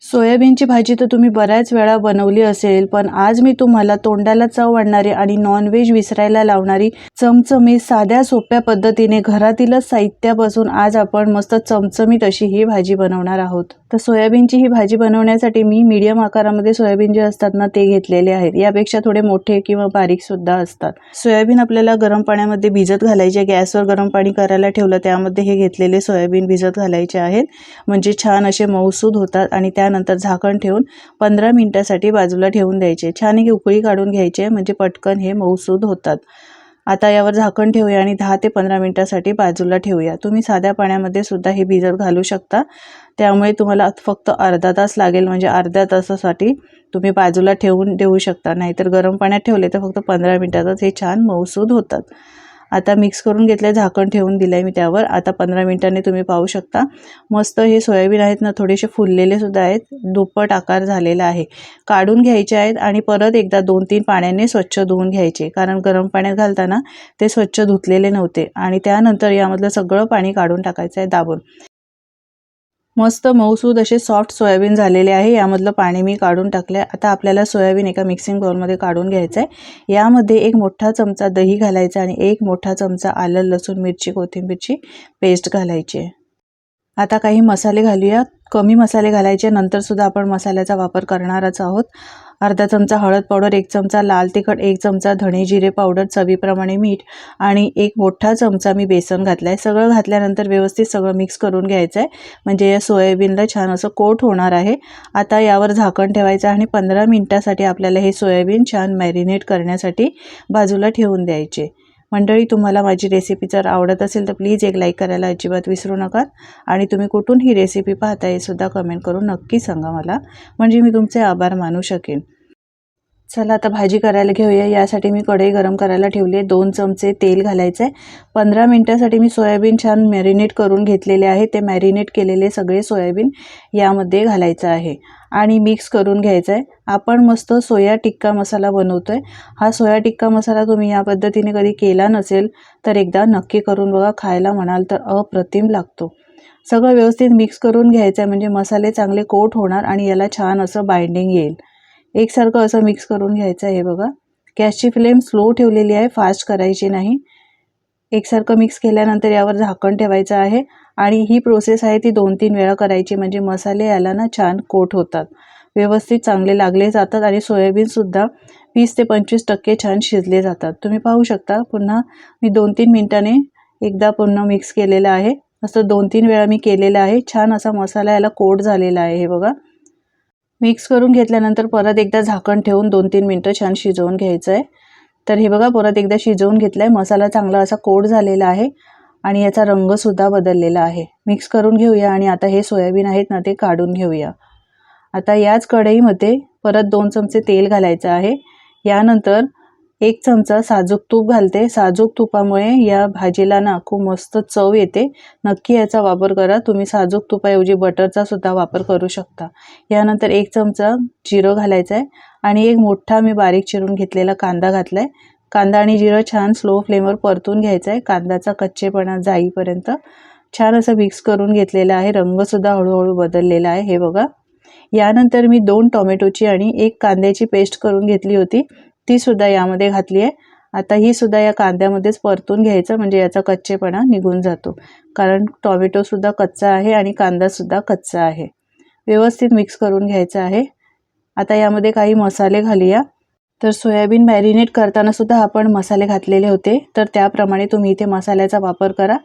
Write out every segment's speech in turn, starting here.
सोयाबीनची भाजी तर तुम्ही बऱ्याच वेळा बनवली असेल, पण आज मी तुम्हाला तोंडाला चव वाढणारी आणि नॉनव्हेज विसरायला लावणारी चमचमीत साध्या सोप्या पद्धतीने घरातीलच साहित्यापासून आज आपण मस्त चमचमीत अशी ही भाजी बनवणार आहोत. तर सोयाबीनची ही भाजी बनवण्यासाठी मी मीडियम आकारामध्ये सोयाबीन जे असतात ना ते घेतलेले आहेत. यापेक्षा थोडे मोठे किंवा बारीक सुद्धा असतात. सोयाबीन आपल्याला गरम पाण्यामध्ये भिजत घालायचे. गॅसवर गरम पाणी करायला ठेवलं, त्यामध्ये हे घेतलेले सोयाबीन भिजत घालायचे आहेत, म्हणजे छान असे मऊसूद होतात. आणि त्यानंतर झाकण ठेवून 15 मिनिटासाठी बाजूला ठेवून द्यायचे. छान एक उकळी काढून घ्यायचे, म्हणजे पटकन हे मऊसूद होतात. आता यावर झाकण ठेवूया आणि 10 ते 15 मिनिटासाठी बाजूला ठेवूया. तुम्ही साध्या पाण्यामध्ये सुद्धा हे भिजत घालू शकता. त्यामुळे तुम्हाला फक्त अर्धा तास लागेल, म्हणजे अर्ध्या तासासाठी तुम्ही बाजूला ठेवून देऊ शकता. नाहीतर गरम पाण्यात ठेवले तर फक्त 15 मिनिटातच हे छान मऊसूद होतात. आता मिक्स करून घेतले, झाकण ठेवून दिलं आहे मी त्यावर. आता 15 मिनिटांनी तुम्ही पाहू शकता मस्त हे सोयाबीन आहेत ना थोडेसे फुललेले सुद्धा आहेत, दुप्पट आकार झालेला आहे. काढून घ्यायचे आहेत आणि परत एकदा 2-3 पाण्याने स्वच्छ धुवून घ्यायचे, कारण गरम पाण्यात घालताना ते स्वच्छ धुतलेले नव्हते. आणि त्यानंतर यामधलं सगळं पाणी काढून टाकायचं आहे दाबून. मस्त मऊसूद असे सॉफ्ट सोयाबीन झालेले आहे. यामधलं पाणी मी काढून टाकलं आहे. आता आपल्याला सोयाबीन एका मिक्सिंग बाउलमध्ये काढून घ्यायचं आहे. यामध्ये 1 मोठा चमचा दही घालायचा आणि 1 मोठा चमचा आलं, लसूण, मिरची, कोथिंबीरची पेस्ट घालायची आहे. आता काही मसाले घालूया. कमी मसाले घालायचे, नंतरसुद्धा आपण मसाल्याचा वापर करणारच आहोत. अर्धा चमचा हळद पावडर, 1 चमचा लाल तिखट, 1 चमचा धणे जिरे पावडर, चवीप्रमाणे मीठ आणि 1 मोठा चमचा मी बेसन घातलं आहे. सगळं घातल्यानंतर व्यवस्थित सगळं मिक्स करून घ्यायचं आहे, म्हणजे या सोयाबीनला छान असं कोट होणार आहे. आता यावर झाकण ठेवायचं आणि 15 मिनिटासाठी आपल्याला हे सोयाबीन छान मॅरिनेट करण्यासाठी बाजूला ठेवून द्यायचे. मंडळी, तुम्हाला माझी रेसिपी जर आवडत असेल तर प्लीज एक लाईक करायला अजिबात विसरू नका. आणि तुम्ही कुठून ही रेसिपी पाहता हे सुद्धा कमेंट करून नक्की सांगा मला, म्हणजे मी तुमचे आभार मानू शकेन. चला आता भाजी करायला घेऊया. यासाठी मी कढई गरम करायला ठेवली आहे. 2 चमचे तेल घालायचं आहे. 15 मिनिटासाठी मी सोयाबीन छान मॅरिनेट करून घेतलेले आहे. ते मॅरिनेट केलेले सगळे सोयाबीन यामध्ये घालायचं आहे आणि मिक्स करून घ्यायचं आहे. आपण मस्त सोया टिक्का मसाला बनवतो आहे. हा सोया टिक्का मसाला तुम्ही या पद्धतीने कधी केला नसेल तर एकदा नक्की करून बघा. खायला म्हणाल तर अप्रतिम लागतो. सगळं व्यवस्थित मिक्स करून घ्यायचं आहे, म्हणजे मसाले चांगले कोट होणार आणि याला छान असं बाइंडिंग येईल. एकसारखं असं मिक्स करून घ्यायचं आहे. हे बघा, गॅसची फ्लेम स्लो ठेवलेली आहे, फास्ट करायची नाही. एकसारखं मिक्स केल्यानंतर यावर झाकण ठेवायचं आहे आणि ही प्रोसेस आहे ती 2-3 वेळा करायची, म्हणजे मसाले याला ना छान कोट होतात, व्यवस्थित चांगले लागले जातात आणि सोयाबीनसुद्धा 20 ते 25% छान शिजले जातात. तुम्ही पाहू शकता. पुन्हा मी 2-3 मिनिटांनी एकदा पुन्हा मिक्स केलेलं आहे. असं 2-3 वेळा मी केलेलं आहे. छान असा मसाला याला कोट झालेला आहे. हे बघा, मिक्स करून घेतल्यानंतर परत एकदा झाकण ठेवून 2-3 मिनिटं छान शिजवून घ्यायचं आहे. तर हे बघा, परत एकदा शिजवून घेतलं आहे. मसाला चांगला असा कोट झालेला आहे आणि याचा रंगसुद्धा बदललेला आहे. मिक्स करून घेऊया आणि आता हे सोयाबीन आहेत ना ते काढून घेऊया. आता याच कढईमध्ये परत 2 चमचे तेल घालायचं आहे. यानंतर 1 चमचा साजूक तूप घालते. साजूक तुपामुळे या भाजीला ना खूप मस्त चव येते. नक्की याचा वापर करा. तुम्ही साजूक तुपाऐवजी बटरचा सुद्धा वापर करू शकता. यानंतर 1 चमचा जिरं घालायचं आहे आणि 1 मोठा मी बारीक चिरून घेतलेला कांदा घातला आहे. कांदा आणि जिरं छान स्लो फ्लेमवर परतून घ्यायचं आहे, कांद्याचा कच्चेपणा जाईपर्यंत. छान असं मिक्स करून घेतलेलं आहे. रंगसुद्धा हळूहळू बदललेला आहे. हे बघा, यानंतर मी 2 टोमॅटोची आणि 1 कांद्याची पेस्ट करून घेतली होती, ती सुद्धा यामध्ये घातली आहे. आता ही सुद्धा या कांद्यामध्येच परतून घ्यायचं, म्हणजे याचा कच्चेपणा निघून जातो, कारण टोमॅटोसुद्धा कच्चा आहे आणि कांदासुद्धा कच्चा आहे. व्यवस्थित मिक्स करून घ्यायचं आहे. आता यामध्ये काही मसाले घालूया. तर सोयाबीन मॅरिनेट करताना सुद्धा आपण मसाले घातलेले होते, तर त्याप्रमाणे तुम्ही इथे मसाल्याचा वापर करा.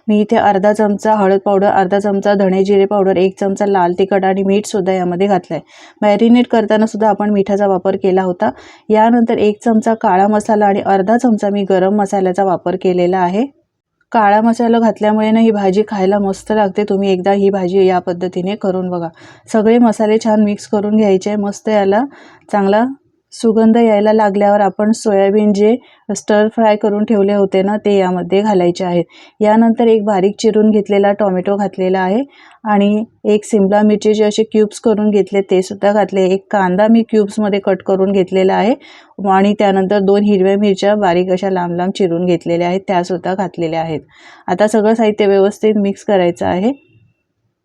मी इथे अर्धा चमचा हळद पावडर, अर्धा चमचा धणे जिरे पावडर, 1 चमचा लाल तिखट आणि मीठसुद्धा यामध्ये घातलं आहे. मॅरिनेट करताना सुद्धा आपण मिठाचा वापर केला होता. यानंतर 1 चमचा काळा मसाला आणि अर्धा चमचा मी गरम मसाल्याचा वापर केलेला आहे. काळा मसाला घातल्यामुळे ना ही भाजी खायला मस्त लागते. तुम्ही एकदा ही भाजी या पद्धतीने करून बघा. सगळे मसाले छान मिक्स करून घ्यायचे. मस्त याला चांगला सुगंध यायला लागल्यावर आपण सोयाबीन जे स्टर फ्राय करून ठेवले होते ना ते यामध्ये घालायचे आहेत. यानंतर 1 बारीक चिरून घेतलेला टोमॅटो घातलेला आहे आणि 1 सिमला मिरचीचे असे क्यूब्स करून घेतले ते सुद्धा घातले. 1 कांदा मी क्यूब्समध्ये कट करून घेतलेला आहे आणि त्यानंतर 2 हिरव्या मिरच्या बारीक अशा लांब लांब चिरून घेतलेल्या आहेत, त्यासुद्धा घातलेल्या आहेत. आता सगळं साहित्य व्यवस्थित मिक्स करायचं आहे.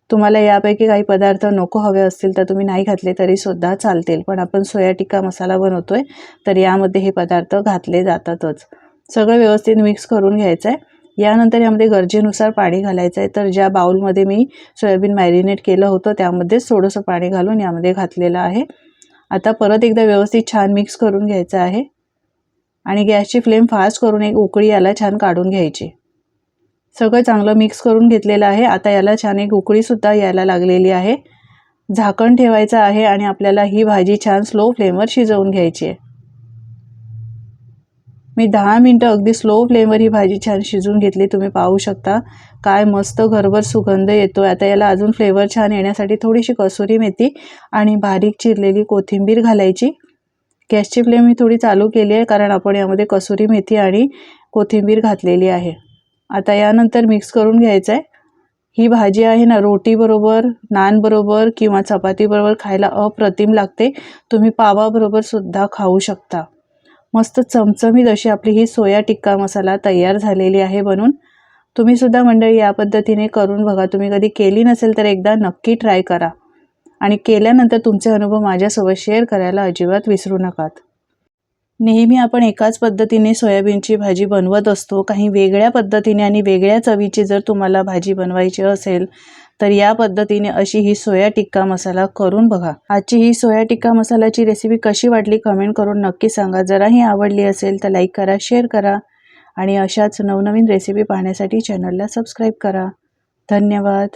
तुम्हाला यापैकी काही पदार्थ नको हवे असतील तर तुम्ही नाही घातले तरीसुद्धा चालतील, पण आपण सोया टिक्का मसाला बनवतोय तर यामध्ये हे पदार्थ घातले जातातच. सगळं व्यवस्थित मिक्स करून घ्यायचं आहे. यानंतर यामध्ये गरजेनुसार पाणी घालायचं आहे. तर ज्या बाउलमध्ये मी सोयाबीन मॅरिनेट केलं होतं त्यामध्येच थोडंसं पाणी घालून यामध्ये घातलेलं आहे. आता परत एकदा व्यवस्थित छान मिक्स करून घ्यायचं आहे आणि गॅसची फ्लेम फास्ट करून एक उकळी याला छान काढून घ्यायची. सगळं चांगलं मिक्स करून घेतलेलं आहे. आता याला छान एक उकळीसुद्धा यायला लागलेली आहे. झाकण ठेवायचं आहे आणि आपल्याला ही भाजी छान स्लो फ्लेमवर शिजवून घ्यायची आहे. मी 10 मिनटं अगदी स्लो फ्लेमवर ही भाजी छान शिजवून घेतली. तुम्ही पाहू शकता काय मस्त घरभर सुगंध येतोय. आता याला अजून फ्लेवर छान येण्यासाठी थोडीशी कसुरी मेथी आणि बारीक चिरलेली कोथिंबीर घालायची. गॅसची फ्लेम मी थोडी चालू केली आहे कारण आपण यामध्ये कसुरी मेथी आणि कोथिंबीर घातलेली आहे. आता यानंतर मिक्स करून घ्यायचं आहे. ही भाजी आहे ना रोटीबरोबर, नानबरोबर किंवा चपातीबरोबर खायला अप्रतिम लागते. तुम्ही पावाबरोबर सुद्धा खाऊ शकता. मस्त चमचमीत अशी आपली ही सोया टिक्का मसाला तयार झालेली आहे बनून. तुम्ही सुद्धा मंडळी या पद्धतीने करून बघा. तुम्ही कधी केली नसेल तर एकदा नक्की ट्राय करा आणि केल्यानंतर तुमचे अनुभव माझ्यासोबत शेअर करायला अजिबात विसरू नका. नेहमी आपण एकाच पद्धतीने सोयाबीनची भाजी बनवत असतो. काही वेगळ्या पद्धतीने आणि वेगळ्या चवीची जर तुम्हाला भाजी बनवायची असेल तर या पद्धतीने अशी ही सोया टिक्का मसाला करून बघा. आजची ही सोया टिक्का मसाल्याची रेसिपी कशी वाटली कमेंट करून नक्की सांगा. जराही आवडली असेल तर लाईक करा, शेअर करा आणि अशाच नवनवीन रेसिपी पाहण्यासाठी चॅनलला सबस्क्राईब करा. धन्यवाद.